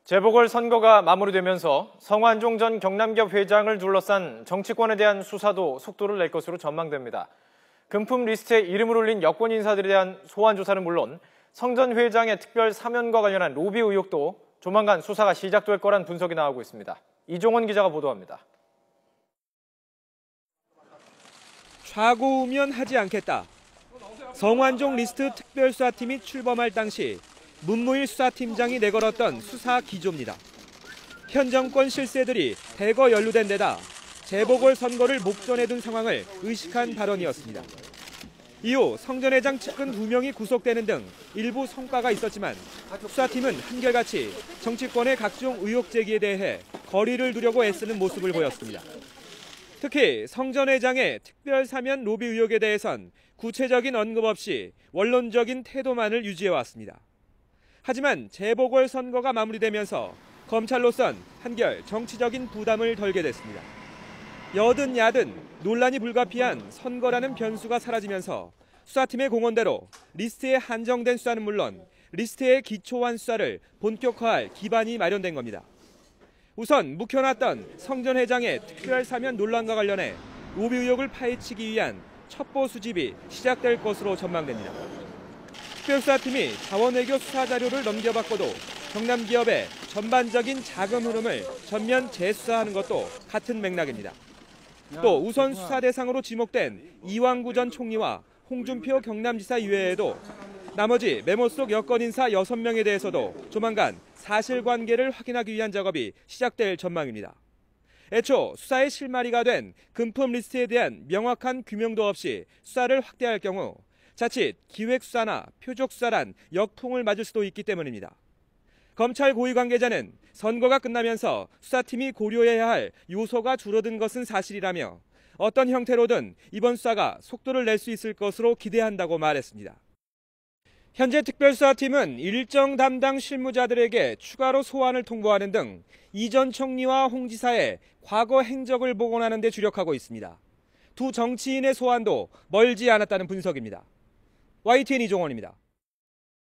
재보궐선거가 마무리되면서 성완종 전 경남기업 회장을 둘러싼 정치권에 대한 수사도 속도를 낼 것으로 전망됩니다. 금품 리스트에 이름을 올린 여권 인사들에 대한 소환 조사는 물론 성 전 회장의 특별 사면과 관련한 로비 의혹도 조만간 수사가 시작될 거란 분석이 나오고 있습니다. 이종원 기자가 보도합니다. 좌고우면하지 않겠다. 성완종 리스트 특별수사팀이 출범할 당시 문무일 수사팀장이 내걸었던 수사 기조입니다. 현 정권 실세들이 대거 연루된 데다 재보궐선거를 목전에 둔 상황을 의식한 발언이었습니다. 이후 성 전 회장 측근 2명이 구속되는 등 일부 성과가 있었지만 수사팀은 한결같이 정치권의 각종 의혹 제기에 대해 거리를 두려고 애쓰는 모습을 보였습니다. 특히 성 전 회장의 특별 사면 로비 의혹에 대해선 구체적인 언급 없이 원론적인 태도만을 유지해왔습니다. 하지만 재보궐선거가 마무리되면서 검찰로선 한결 정치적인 부담을 덜게 됐습니다. 여든 야든 논란이 불가피한 선거라는 변수가 사라지면서 수사팀의 공언대로 리스트에 한정된 수사는 물론 리스트에 기초한 수사를 본격화할 기반이 마련된 겁니다. 우선 묵혀놨던 성 전 회장의 특별 사면 논란과 관련해 로비 의혹을 파헤치기 위한 첩보 수집이 시작될 것으로 전망됩니다. 특별수사팀이 자원외교 수사 자료를 넘겨받고도 경남기업의 전반적인 자금 흐름을 전면 재수사하는 것도 같은 맥락입니다. 또 우선 수사 대상으로 지목된 이왕구 전 총리와 홍준표 경남지사 이외에도 나머지 메모 속 여권 인사 6명에 대해서도 조만간 사실관계를 확인하기 위한 작업이 시작될 전망입니다. 애초 수사의 실마리가 된 금품 리스트에 대한 명확한 규명도 없이 수사를 확대할 경우 자칫 기획수사나 표적수사란 역풍을 맞을 수도 있기 때문입니다. 검찰 고위 관계자는 선거가 끝나면서 수사팀이 고려해야 할 요소가 줄어든 것은 사실이라며 어떤 형태로든 이번 수사가 속도를 낼 수 있을 것으로 기대한다고 말했습니다. 현재 특별수사팀은 일정 담당 실무자들에게 추가로 소환을 통보하는 등 이 전 총리와 홍 지사의 과거 행적을 복원하는 데 주력하고 있습니다. 두 정치인의 소환도 멀지 않았다는 분석입니다. YTN 이종원입니다.